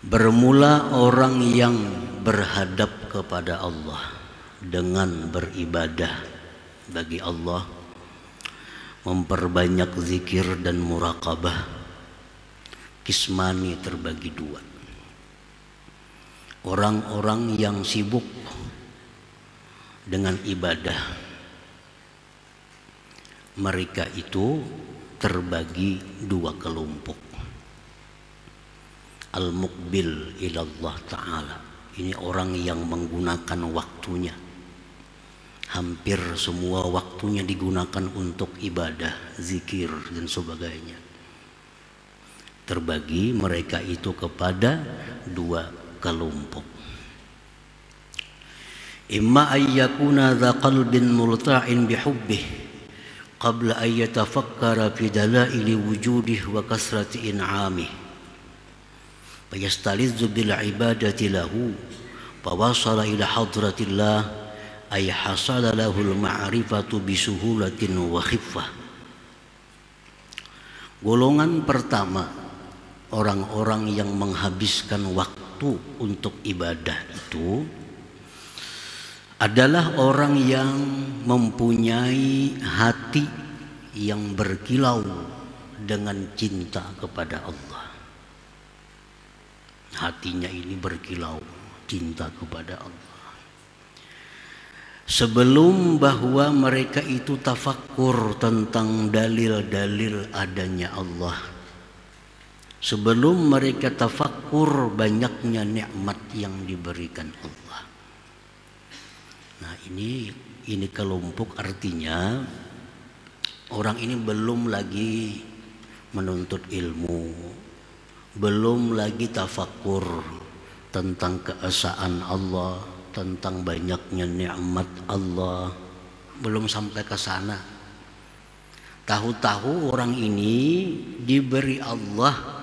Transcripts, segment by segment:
Bermula orang yang berhadap kepada Allah dengan beribadah bagi Allah, memperbanyak zikir dan muraqabah, kismani terbagi dua. Orang-orang yang sibuk dengan ibadah, mereka itu terbagi dua kelompok. Al-muqbil ilallah ta'ala, ini orang yang menggunakan waktunya, hampir semua waktunya digunakan untuk ibadah, zikir dan sebagainya. Terbagi mereka itu kepada dua kelompok. Imma ayyakuna dha qalbin multa'in bihubbih qabla an yatafakkara fi dalaili wujudih wa kasrati in'amih fayastalizzu bil ibadati lahu fawasala ila hadratillah ay hasala lahul ma'rifatu bisuhulatin wa khiffah. Golongan pertama, orang-orang yang menghabiskan waktu untuk ibadah itu adalah orang yang mempunyai hati yang berkilau dengan cinta kepada Allah. Hatinya ini berkilau cinta kepada Allah. Sebelum bahwa mereka itu tafakkur tentang dalil-dalil adanya Allah, sebelum mereka tafakkur banyaknya nikmat yang diberikan Allah. Nah, ini kelompok, artinya orang ini belum lagi menuntut ilmu, belum lagi tafakkur tentang keesaan Allah, tentang banyaknya nikmat Allah, belum sampai ke sana. Tahu-tahu orang ini diberi Allah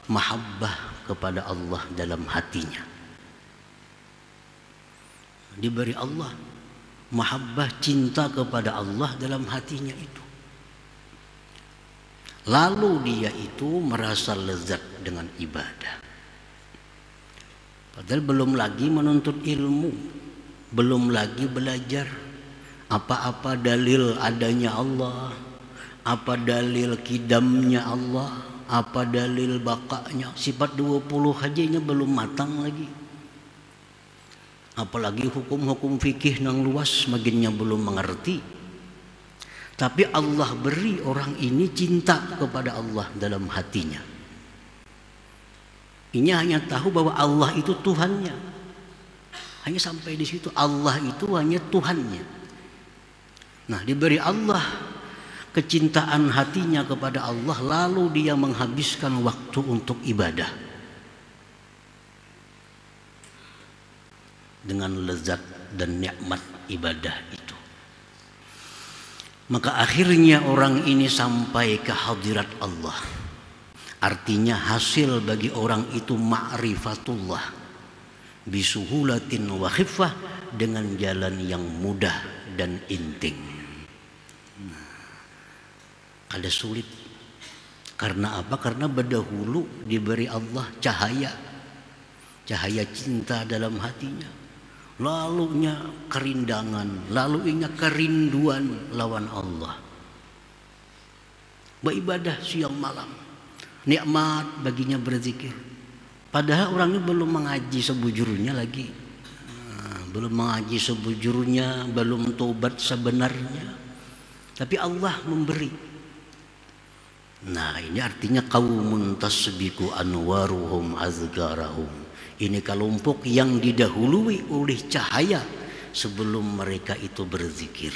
mahabbah kepada Allah dalam hatinya. Diberi Allah mahabbah, cinta kepada Allah dalam hatinya itu. Lalu dia itu merasa lezat dengan ibadah. Padahal belum lagi menuntut ilmu, belum lagi belajar apa-apa dalil adanya Allah, apa dalil kidamnya Allah, apa dalil bakanya. Sifat 20 hajanya belum matang lagi. Apalagi hukum-hukum fikih yang luas makinnya belum mengerti. Tapi Allah beri orang ini cinta kepada Allah dalam hatinya. Ini hanya tahu bahwa Allah itu Tuhannya. Hanya sampai di situ, Allah itu hanya Tuhannya. Nah, diberi Allah kecintaan hatinya kepada Allah, lalu dia menghabiskan waktu untuk ibadah dengan lezat dan nikmat ibadah itu. Maka akhirnya orang ini sampai ke hadirat Allah. Artinya hasil bagi orang itu ma'rifatullah bisuhulatin wa khiffah, dengan jalan yang mudah dan inting. Ada sulit. Karena apa? Karena berdahulu diberi Allah cahaya cinta dalam hatinya. Lalunya kerindangan, lalunya kerinduan lawan Allah. Beribadah siang malam, nikmat baginya berzikir. Padahal orangnya belum mengaji sebujurnya lagi, belum mengaji sebujurnya, belum tobat sebenarnya. Tapi Allah memberi. Nah, ini artinya qaumun tasbiqu anwaruhum azgarahum. Ini kelompok yang didahului oleh cahaya sebelum mereka itu berzikir.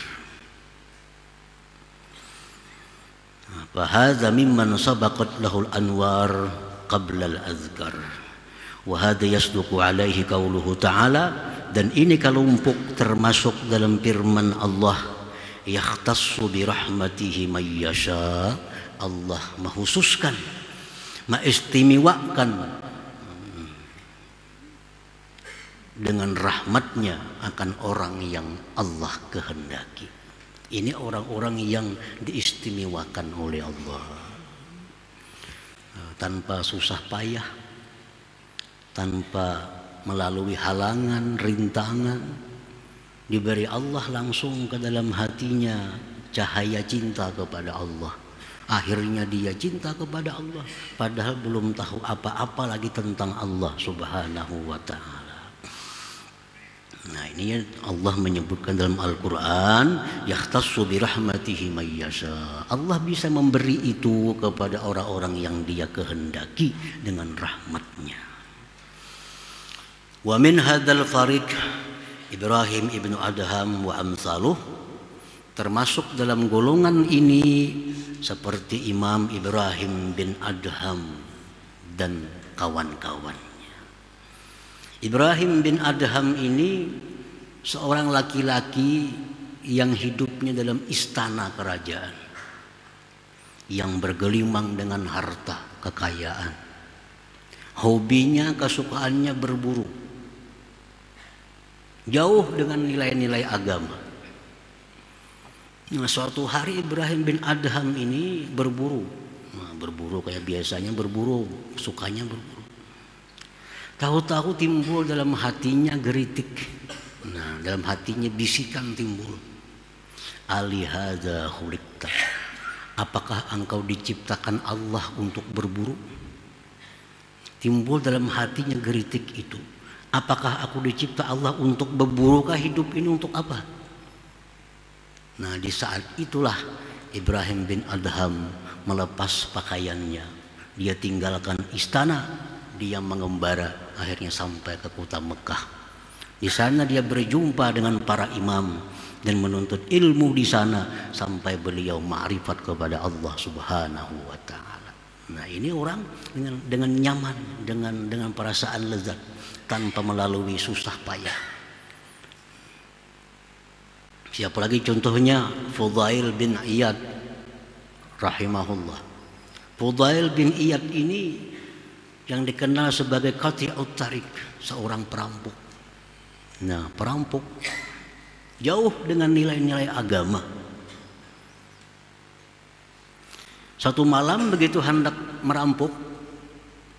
Fahadha mimman sabaqat lahul anwar qabla al-azkar. Wa hadha yasduqu alaihi qauluhu ta'ala, dan ini kelompok termasuk dalam firman Allah, yakhtassu bi rahmatihi may yasha. Allah menghususkan, mengistimewakan dengan rahmatnya akan orang yang Allah kehendaki. Ini orang-orang yang diistimewakan oleh Allah tanpa susah payah, tanpa melalui halangan, rintangan, diberi Allah langsung ke dalam hatinya cahaya cinta kepada Allah. Akhirnya dia cinta kepada Allah padahal belum tahu apa-apa lagi tentang Allah Subhanahu wa ta'ala. Nah, ini Allah menyebutkan dalam Al-Quran, yahtassu birahmatihi may yasha. Allah bisa memberi itu kepada orang-orang yang dia kehendaki dengan rahmatnya. Wa min hadzal fariq Ibrahim ibnu Adham wa amsaluh, termasuk dalam golongan ini seperti Imam Ibrahim bin Adham dan kawan-kawannya. Ibrahim bin Adham ini seorang laki-laki yang hidupnya dalam istana kerajaan, yang bergelimang dengan harta kekayaan. Hobinya, kesukaannya berburu, jauh dengan nilai-nilai agama. Nah, suatu hari Ibrahim bin Adham ini berburu. Nah, berburu kayak biasanya berburu, sukanya berburu. Tahu-tahu timbul dalam hatinya geritik. Nah, dalam hatinya bisikan timbul. Alihadza khuliqta. Apakah engkau diciptakan Allah untuk berburu? Timbul dalam hatinya geritik itu. Apakah aku dicipta Allah untuk berburukah hidup ini untuk apa? Nah, di saat itulah Ibrahim bin Adham melepas pakaiannya. Dia tinggalkan istana, dia mengembara, akhirnya sampai ke kota Mekah. Di sana dia berjumpa dengan para imam dan menuntut ilmu di sana sampai beliau ma'rifat kepada Allah Subhanahu wa ta'ala. Nah, ini orang dengan nyaman, dengan perasaan lezat tanpa melalui susah payah. Siapa lagi contohnya? Fudail bin Iyad rahimahullah. Fudail bin Iyad ini yang dikenal sebagai qati'ut tariq, seorang perampok. Nah, perampok jauh dengan nilai-nilai agama. Satu malam begitu hendak merampok,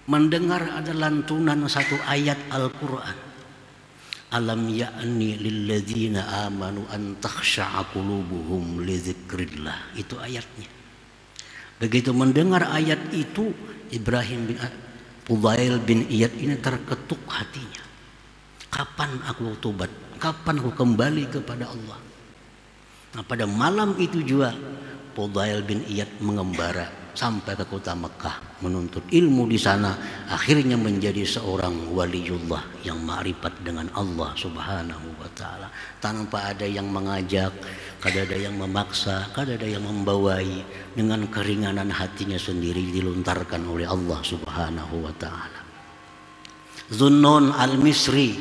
mendengar ada lantunan satu ayat Al-Quran. Alam ya'ni lilladzina amanu an takhsha'a qulubuhum li dzikrillah. Itu ayatnya. Begitu mendengar ayat itu, Ibrahim bin Fudail bin Iyad ini terketuk hatinya. Kapan aku tobat? Kapan aku kembali kepada Allah? Nah, pada malam itu juga Fudail bin Iyad mengembara sampai ke kota Mekah menuntut ilmu di sana, akhirnya menjadi seorang waliullah yang ma'rifat dengan Allah Subhanahu wa ta'ala tanpa ada yang mengajak, kada ada yang memaksa, kada ada yang membawai, dengan keringanan hatinya sendiri dilontarkan oleh Allah Subhanahu wa ta'ala. Zunnun al-Misri,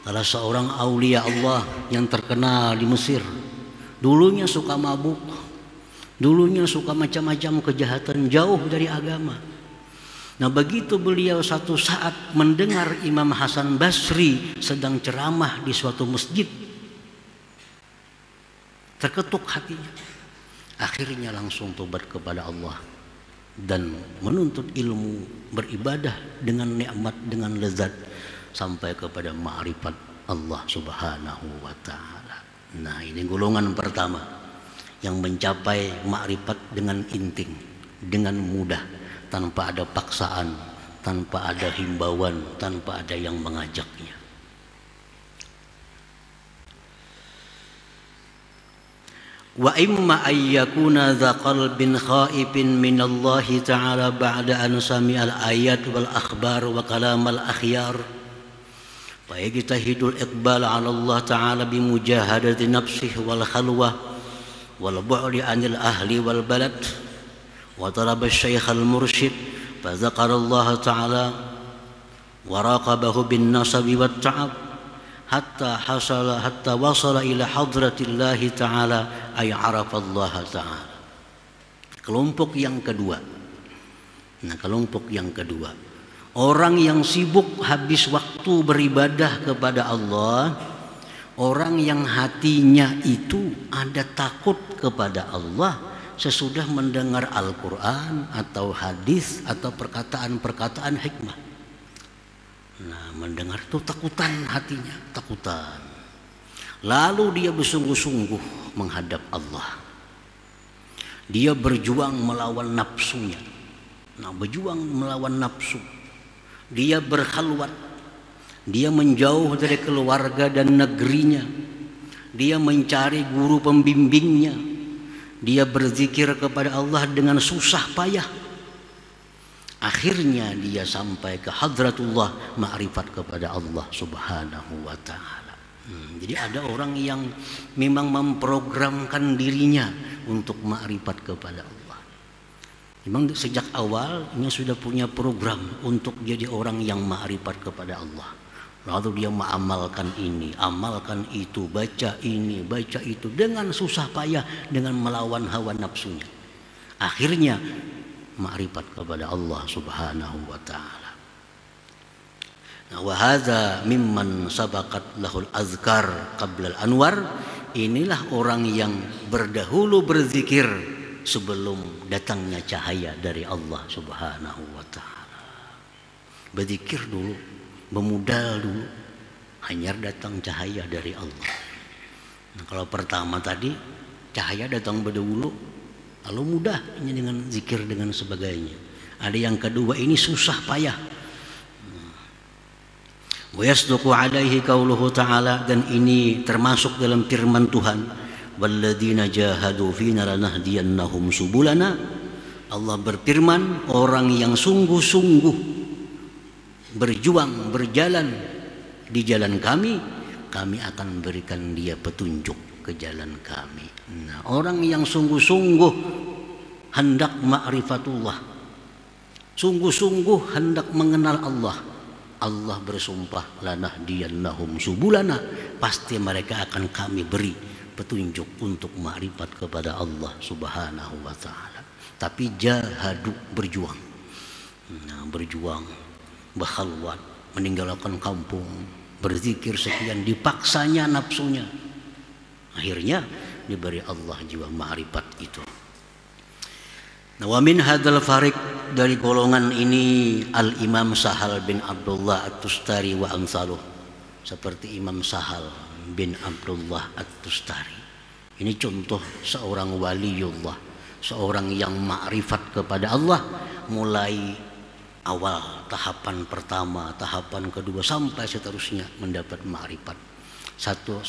salah seorang aulia Allah yang terkenal di Mesir, dulunya suka mabuk, dulunya suka macam-macam kejahatan, jauh dari agama. Nah, begitu beliau satu saat mendengar Imam Hasan Basri sedang ceramah di suatu masjid, terketuk hatinya. Akhirnya langsung tobat kepada Allah dan menuntut ilmu, beribadah dengan nikmat, dengan lezat sampai kepada ma'rifat Allah Subhanahu wa ta'ala. Nah, ini golongan pertama yang mencapai makrifat dengan inting, dengan mudah, tanpa ada paksaan, tanpa ada himbauan, tanpa ada yang mengajaknya. Wa imma ayyakuna dha qalbin khaifin min Allah ta'ala ba'da an sami'al ayat wal akhbar wa kalamal akhyar fa yajtahidul iqbal 'ala Allah ta'ala bi mujahadati nafsihi wal khalwah wal bu'li 'anil ahli wal balad wa talaba asy-syaikh al-mursyid fa dzakara Allah ta'ala wa raqabahu bin nasabi wat ta'ab hatta wasala ila hadratillah ta'ala ay 'arafa Allah ta'ala. Kelompok yang kedua. Nah, kelompok yang kedua, orang yang sibuk habis waktu beribadah kepada Allah, orang yang hatinya itu ada takut kepada Allah sesudah mendengar Al-Quran atau hadis atau perkataan-perkataan hikmah. Nah, mendengar itu takutan hatinya, takutan. Lalu dia bersungguh-sungguh menghadap Allah. Dia berjuang melawan nafsunya. Nah, berjuang melawan nafsu. Dia berkhalwat. Dia menjauh dari keluarga dan negerinya. Dia mencari guru pembimbingnya. Dia berzikir kepada Allah dengan susah payah. Akhirnya dia sampai ke hadratullah, ma'rifat kepada Allah subhanahu wa ta'ala. Jadi ada orang yang memang memprogramkan dirinya untuk ma'rifat kepada Allah. Memang sejak awal dia sudah punya program untuk jadi orang yang ma'rifat kepada Allah. Lalu dia mengamalkan ini, amalkan itu, baca ini, baca itu dengan susah payah, dengan melawan hawa nafsunya. Akhirnya ma'rifat kepada Allah subhanahu wa ta'ala. Nah, wa hadza mimman sabaqat lahul azkar qabla al-anwar. Inilah orang yang berdahulu berzikir sebelum datangnya cahaya dari Allah subhanahu wa ta'ala. Berzikir dulu, memudal dulu, hanya datang cahaya dari Allah. Nah, kalau pertama tadi cahaya datang berdahulu, lalu mudah ini dengan zikir dengan sebagainya. Ada yang kedua ini susah payah. Wa yasduqu alaihi qauluhu ta'ala, dan ini termasuk dalam firman Tuhan, walladzina jahadu fina lanahdiyannahum subulana. Allah berfirman, orang yang sungguh-sungguh berjuang berjalan di jalan kami, kami akan berikan dia petunjuk ke jalan kami. Nah, orang yang sungguh-sungguh hendak ma'rifatullah, sungguh-sungguh hendak mengenal Allah, Allah bersumpah, lanahdiyannahum subulana, pasti mereka akan kami beri petunjuk untuk ma'rifat kepada Allah subhanahu wa ta'ala. Tapi jahadu, berjuang. Nah, berjuang, berkhalwat, meninggalkan kampung, berzikir sekian, dipaksanya nafsunya. Akhirnya diberi Allah jiwa ma'rifat itu. Nah, wa min hadzal fariq, dari golongan ini Al-Imam Sahal bin Abdullah At-Tustari wa amsaluh, seperti Imam Sahal bin Abdullah At-Tustari. Ini contoh seorang waliullah, seorang yang ma'rifat kepada Allah mulai awal, tahapan pertama, tahapan kedua, sampai seterusnya mendapat ma'rifat. Satu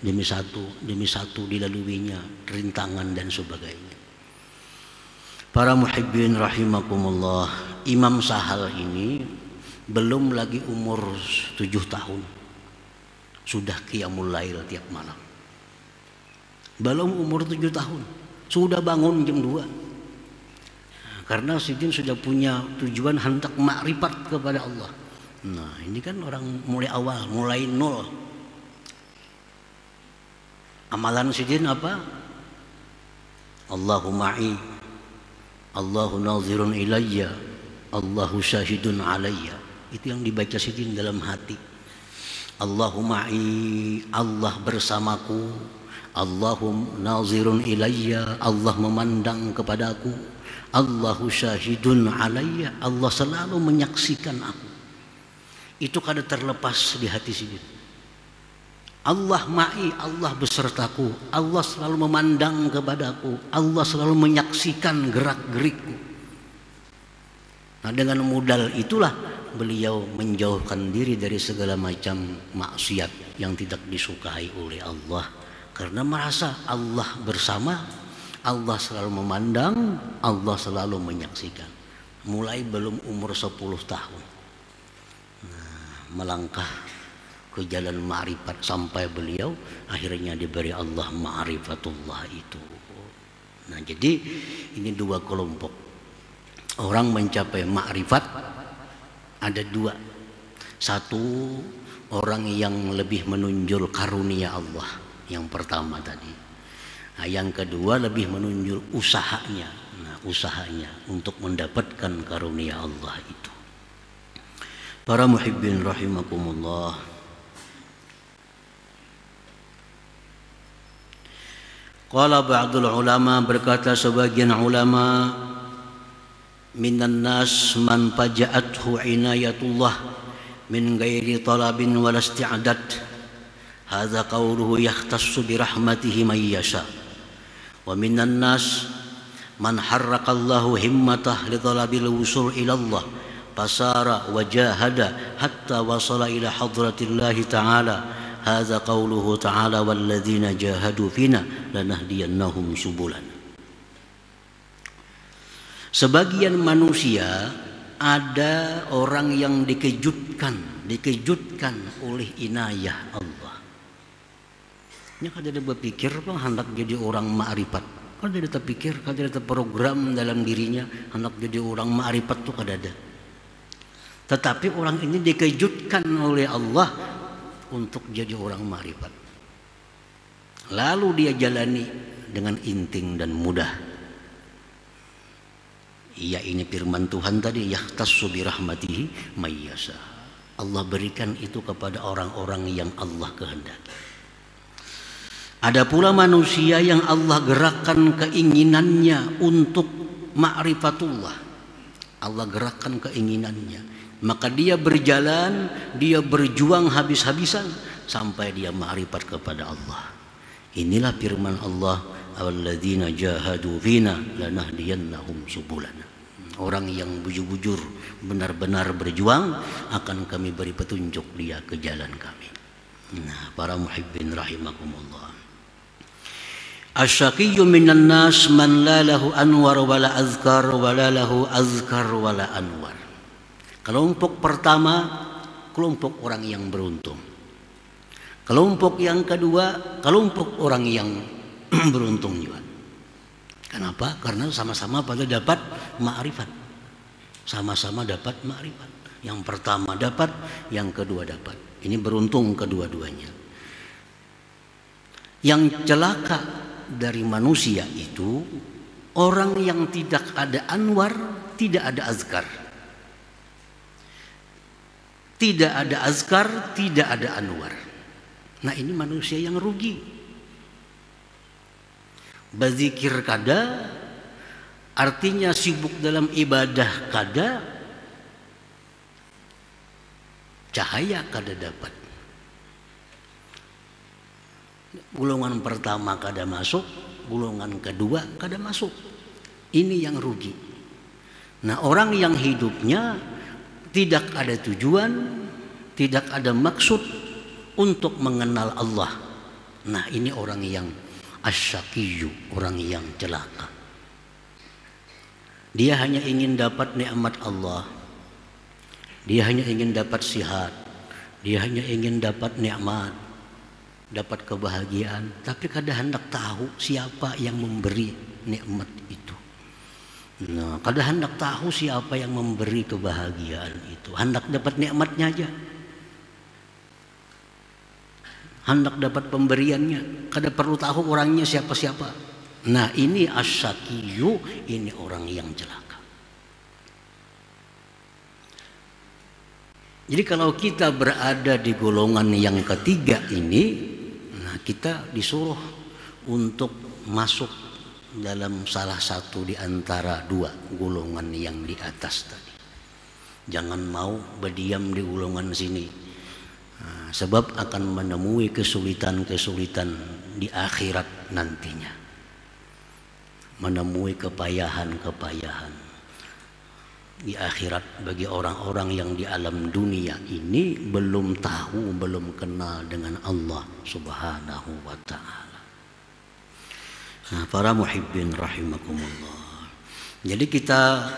demi satu dilaluinya, rintangan dan sebagainya. Para muhibbin rahimakumullah, Imam Sahal ini belum lagi umur 7 tahun sudah qiyamul lail tiap malam. Belum umur 7 tahun sudah bangun jam 2. Karena Sidin sudah punya tujuan hendak makrifat kepada Allah. Nah, ini kan orang mulai awal, mulai nol. Amalan Sidin apa? Allahu ma'i, Allahu nazirun ilayya, Allahu syahidun alayya. Itu yang dibaca Sidin dalam hati. Allahu ma'i, Allah bersamaku. Allahu nazirun ilayya, Allah memandang kepadaku. Allahu syahidun alayya, Allah selalu menyaksikan aku. Itu kada terlepas di hati Sidin. Allah ma'i, Allah besertaku, Allah selalu memandang kepadaku, Allah selalu menyaksikan gerak-gerikku. Nah, dengan modal itulah beliau menjauhkan diri dari segala macam maksiat yang tidak disukai oleh Allah, karena merasa Allah bersama, Allah selalu memandang, Allah selalu menyaksikan. Mulai belum umur 10 tahun, nah, melangkah ke jalan ma'rifat sampai beliau akhirnya diberi Allah ma'rifatullah itu. Nah, jadi ini dua kelompok orang mencapai ma'rifat, ada dua. Satu, orang yang lebih menunjul karunia Allah, yang pertama tadi. Nah, yang kedua lebih menunjul usahanya. Nah, usahanya untuk mendapatkan karunia Allah itu. Para muhibbin rahimakumullah, qala ba'dul ulama, berkata sebagian ulama, minan nas man faja'athu inayatullah, min ghairi talabin wala isti'dad. Hadza qawluhu yahtassu bi rahmatihi man yasha. Wa minan nas man harraqallahu himmatah li talabil wusul ila Allah fasara wa jahada hatta wasala ila hadratillahi ta'ala. Hadza qawluhu ta'ala walladzina jahadu fina lanahdiyannahum subulana. Sebagian manusia ada orang yang dikejutkan oleh inayah Allah. Nya kada berpikir bang hendak jadi orang ma'rifat. Kada ada terpikir, kada ada terprogram dalam dirinya hendak jadi orang ma'rifat tuh kada ada. Tetapi orang ini dikejutkan oleh Allah untuk jadi orang ma'rifat. Lalu dia jalani dengan inting dan mudah. Iya, ini firman Tuhan tadi, yahtassu bi rahmatihi may yasha. Allah berikan itu kepada orang-orang yang Allah kehendaki. Ada pula manusia yang Allah gerakkan keinginannya untuk ma'rifatullah. Allah gerakkan keinginannya, maka dia berjalan, dia berjuang habis-habisan sampai dia ma'rifat kepada Allah. Inilah firman Allah, alladzina jahadu fina lanahdiyannahum subulana. Orang yang bujur-bujur benar-benar berjuang akan kami beri petunjuk dia ke jalan kami. Nah, para muhibbin rahimakumullah. Asyaqiyyu minan nas man la lahu anwar wala azkar wala lahu azkar wala anwar. Kelompok pertama, kelompok orang yang beruntung. Kelompok yang kedua, kelompok orang yang beruntung juga. Kenapa? Karena sama-sama pada dapat ma'rifat. Sama-sama dapat ma'rifat. Yang pertama dapat, yang kedua dapat. Ini beruntung kedua-duanya. Yang celaka dari manusia itu orang yang tidak ada anwar, tidak ada azkar. Tidak ada azkar, tidak ada anwar. Nah, ini manusia yang rugi. Berzikir kada, artinya sibuk dalam ibadah kada, cahaya kada dapat. Golongan pertama kada masuk, golongan kedua kada masuk. Ini yang rugi. Nah, orang yang hidupnya tidak ada tujuan, tidak ada maksud untuk mengenal Allah. Nah, ini orang yang asyaqiyyu, orang yang celaka. Dia hanya ingin dapat nikmat Allah. Dia hanya ingin dapat sihat. Dia hanya ingin dapat nikmat, dapat kebahagiaan, tapi kada hendak tahu siapa yang memberi nikmat itu. Nah, kada hendak tahu siapa yang memberi kebahagiaan itu. Hendak dapat nikmatnya aja. Hendak dapat pemberiannya, kada perlu tahu orangnya siapa-siapa. Nah, ini asyaqiyyu, ini orang yang celaka. Jadi kalau kita berada di golongan yang ketiga ini, nah kita disuruh untuk masuk dalam salah satu di antara dua golongan yang di atas tadi. Jangan mau berdiam di golongan sini. Sebab akan menemui kesulitan-kesulitan di akhirat nantinya. Menemui kepayahan-kepayahan di akhirat bagi orang-orang yang di alam dunia ini belum tahu, belum kenal dengan Allah Subhanahu wa ta'ala. Nah, para muhibbin rahimakumullah. Jadi kita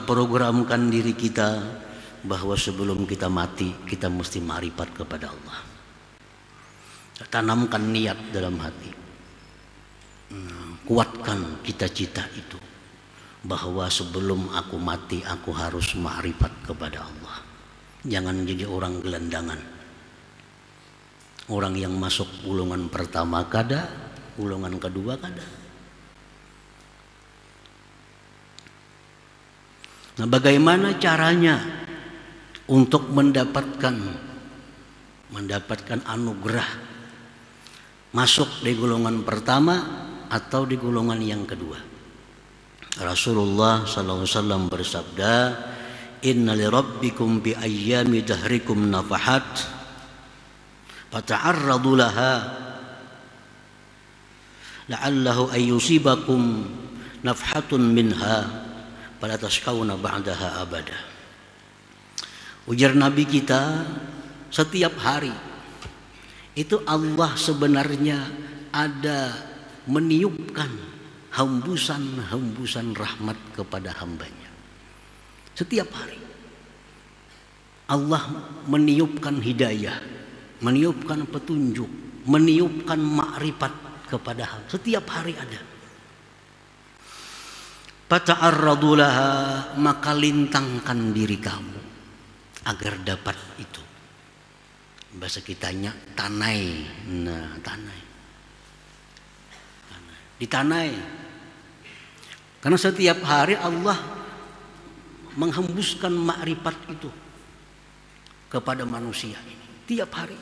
programkan diri kita bahwa sebelum kita mati kita mesti ma'rifat kepada Allah. Tanamkan niat dalam hati. Kuatkan cita-cita itu bahwa sebelum aku mati aku harus ma'rifat kepada Allah. Jangan jadi orang gelandangan. Orang yang masuk golongan pertama kada, golongan kedua kada. Nah, bagaimana caranya untuk mendapatkan anugerah masuk di golongan pertama atau di golongan yang kedua? Rasulullah SAW bersabda, inna li rabbikum bi ayyami dahrikum nafahat fata'arradu laha la'allahu ayyusibakum nafhatun minha fala tashqawna ba'daha abada. Ujar Nabi kita, setiap hari itu Allah sebenarnya ada meniupkan hembusan-hembusan rahmat kepada hambanya. Setiap hari Allah meniupkan hidayah, meniupkan petunjuk, meniupkan makrifat kepada hamba. Setiap hari ada. Fata'arradu laha, maka lintangkan diri kamu agar dapat itu. Bahasa kitanya tanai. Nah, tanai. Ditanai. Karena setiap hari Allah menghembuskan makrifat itu kepada manusia ini. Tiap hari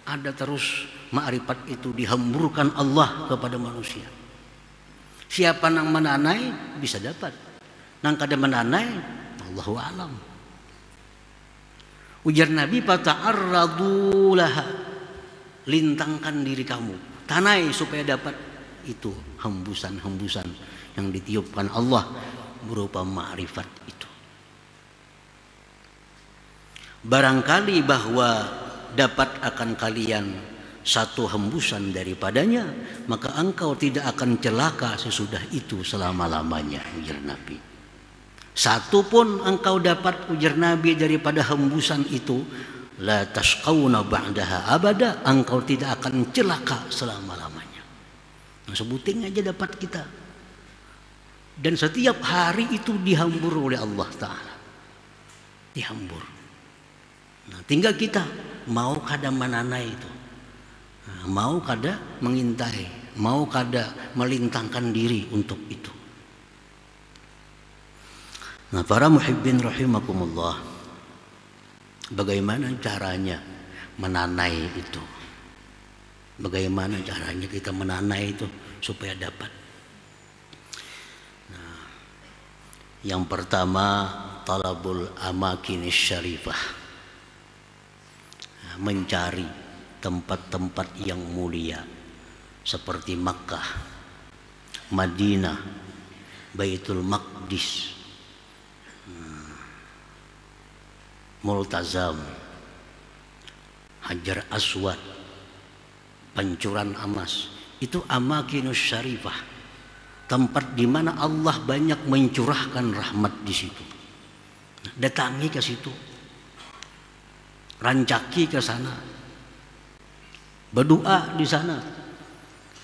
ada terus makrifat itu dihamburkan Allah kepada manusia. Siapa yang menanai bisa dapat. Nang kada menanai, Allahu a'lam. Ujar Nabi, fata'arradu laha, lintangkan diri kamu, tanai supaya dapat itu hembusan-hembusan yang ditiupkan Allah berupa ma'rifat itu. Barangkali bahwa dapat akan kalian satu hembusan daripadanya, maka engkau tidak akan celaka sesudah itu selama-lamanya, ujar Nabi. Satu pun engkau dapat, ujar Nabi, daripada hembusan itu, la tashqawna ba'daha abada, engkau tidak akan celaka selama-lamanya. Nah, sebuting aja dapat kita. Dan setiap hari itu dihambur oleh Allah Ta'ala. Dihambur. Nah, tinggal kita mau kada menanai itu. Nah, mau kada mengintai, mau kada melintangkan diri untuk itu. Nah, para muhibbin rahimakumullah, bagaimana caranya menanai itu? Bagaimana caranya kita menanai itu supaya dapat? Nah, yang pertama, talabul amakinis syarifah, nah, mencari tempat-tempat yang mulia seperti Makkah, Madinah, Baitul Maqdis, Multazam, Hajar Aswad, Pancuran Amas. Itu amakinus syarifah, tempat di mana Allah banyak mencurahkan rahmat di situ. Datangi ke situ, rancaki ke sana, berdoa di sana.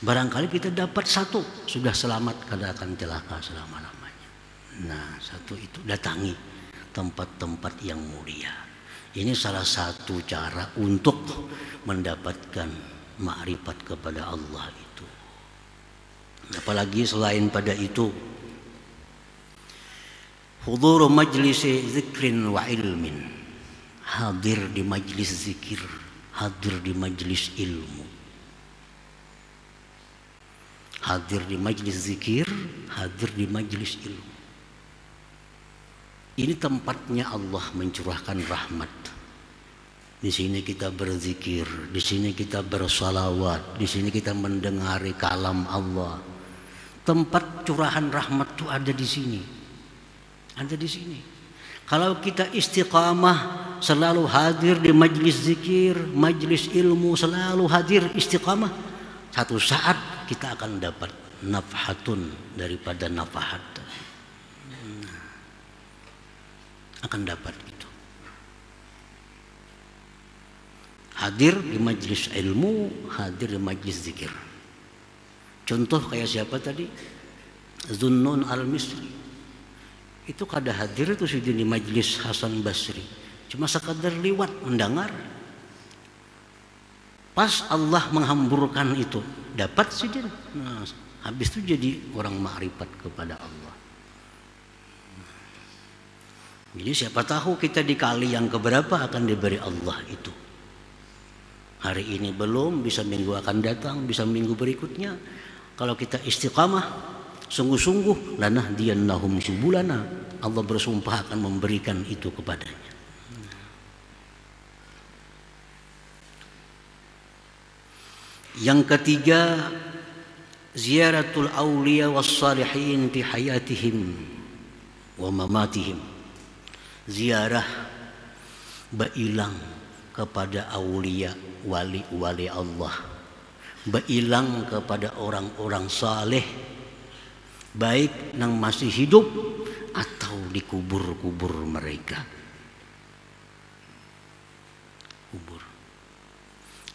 Barangkali kita dapat satu, sudah selamat, kada akan celaka selama-lamanya. Nah, satu itu datangi tempat-tempat yang mulia. Ini salah satu cara untuk mendapatkan makrifat kepada Allah itu. Apalagi selain pada itu, hudur majlis zikrin wa ilmin, hadir di majlis zikir, hadir di majlis ilmu. Hadir di majlis zikir, hadir di majlis ilmu. Ini tempatnya Allah mencurahkan rahmat. Di sini kita berzikir, di sini kita bersalawat, di sini kita mendengari kalam Allah. Tempat curahan rahmat itu ada di sini. Ada di sini. Kalau kita istiqamah, selalu hadir di majlis zikir, majlis ilmu, selalu hadir istiqamah, satu saat kita akan dapat nafhatun daripada nafahat. Akan dapat itu. Hadir di majlis ilmu, hadir di majlis zikir. Contoh kayak siapa tadi? Zunnun al-Misri. Itu kada hadir itu sudah di majlis Hasan Basri. Cuma sekadar liwat mendengar. Pas Allah menghamburkan itu, dapat sidin. Nah, habis itu jadi orang makrifat kepada Allah. Jadi siapa tahu kita di kali yang keberapa akan diberi Allah itu. Hari ini belum, bisa minggu akan datang, bisa minggu berikutnya. Kalau kita istiqamah, sungguh-sungguh lanahdiyannahum subulana, Allah bersumpah akan memberikan itu kepadanya. Yang ketiga, ziaratul awliya was salihin fi hayatihim wa mamatihim. Ziarah bailang kepada aulia, wali-wali Allah, bailang kepada orang-orang saleh, baik yang masih hidup atau di kubur-kubur mereka. Kubur.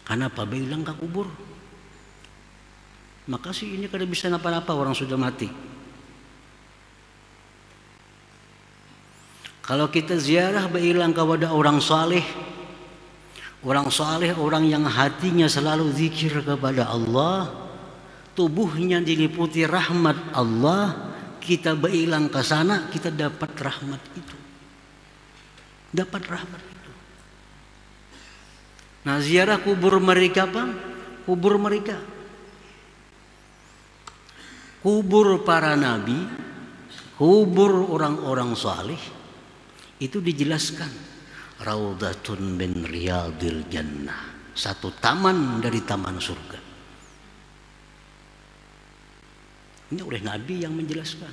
Kenapa bailang ke kubur? Maka sih ini kada bisa napa-napa, orang sudah mati. Kalau kita ziarah bailang kepada orang saleh, orang yang hatinya selalu zikir kepada Allah, tubuhnya diliputi rahmat Allah, kita bailang ke sana, kita dapat rahmat itu. Dapat rahmat itu. Nah, ziarah kubur mereka apa? Kubur mereka. Kubur para nabi, kubur orang-orang saleh, itu dijelaskan raudhatun min riyadil jannah, satu taman dari taman surga. Ini oleh Nabi yang menjelaskan.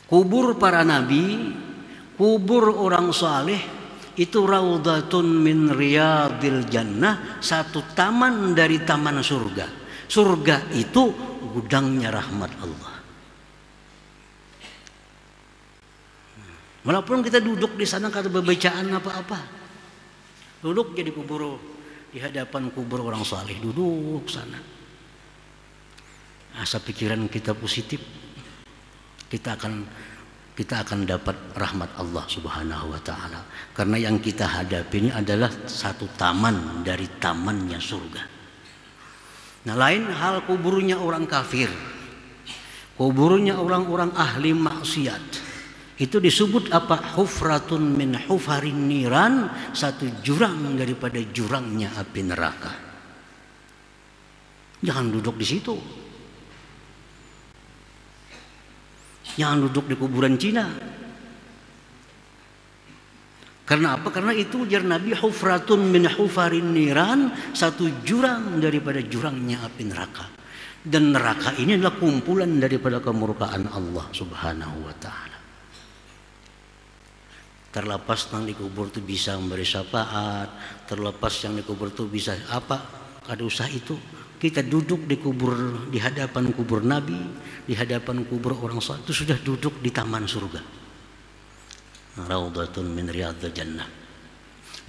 Kubur para nabi, kubur orang saleh, itu raudhatun min riyadil jannah, satu taman dari taman surga. Surga itu gudangnya rahmat Allah. Walaupun kita duduk di sana kata berbacaan apa-apa, duduk jadi kubur, di hadapan kubur orang saleh, duduk sana. Asa pikiran kita positif, kita akan dapat rahmat Allah Subhanahu wa taala. Karena yang kita hadapi ini adalah satu taman dari tamannya surga. Nah, lain hal kuburnya orang kafir, kuburnya orang-orang ahli maksiat. Itu disebut apa? Hufratun min hufarin niran, satu jurang daripada jurangnya api neraka. Jangan duduk di situ. Jangan duduk di kuburan Cina. Karena apa? Karena itu ujar Nabi, hufratun min hufarin niran, satu jurang daripada jurangnya api neraka. Dan neraka ini adalah kumpulan daripada kemurkaan Allah Subhanahu wa taala. Terlepas yang dikubur itu bisa memberi syafaat, terlepas yang dikubur itu bisa apa, kada usah itu. Kita duduk di kubur, di hadapan kubur Nabi, di hadapan kubur orang saleh, itu sudah duduk di taman surga. Raudhatun min riyadil jannah.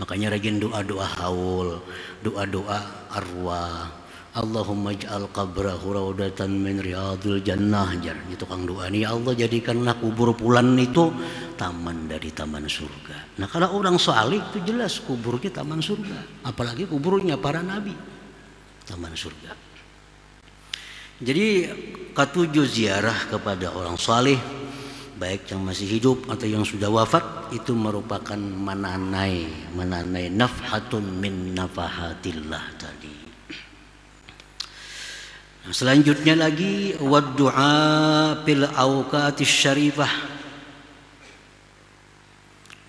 Makanya rajin doa-doa haul, doa-doa arwah. Allahumma ij'al qabrahu raudatan min riyadil jannah. Itu kang doa nih, ya Allah jadikanlah kubur fulan itu taman dari taman surga. Nah, kalau orang saleh itu jelas kuburnya taman surga, apalagi kuburnya para nabi, taman surga. Jadi ketujuh ziarah kepada orang saleh, baik yang masih hidup atau yang sudah wafat, itu merupakan menanai nafhatun min nafahatillah tadi. Nah, selanjutnya lagi waddu'a fil awqatis syarifah,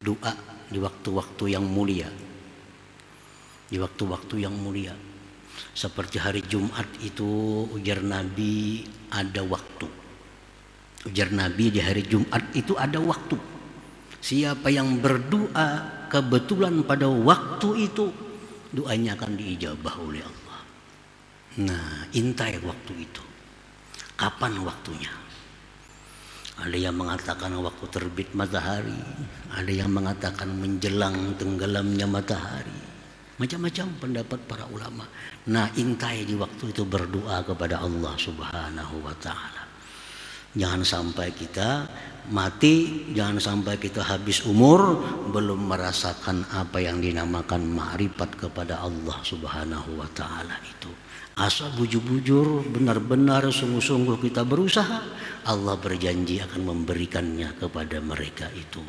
doa di waktu-waktu yang mulia, di waktu-waktu yang mulia. Seperti hari Jumat itu ujar Nabi ada waktu. Ujar Nabi di hari Jumat itu ada waktu. Siapa yang berdoa kebetulan pada waktu itu, doanya akan diijabah oleh Allah. Nah, intai waktu itu. Kapan waktunya? Ada yang mengatakan waktu terbit matahari, ada yang mengatakan menjelang tenggelamnya matahari. Macam-macam pendapat para ulama. Nah, intai di waktu itu berdoa kepada Allah Subhanahu wa taala. Jangan sampai kita mati, jangan sampai kita habis umur belum merasakan apa yang dinamakan ma'rifat kepada Allah Subhanahu wa taala itu. Asal bujur-bujur, benar-benar sungguh-sungguh kita berusaha, Allah berjanji akan memberikannya kepada mereka itu.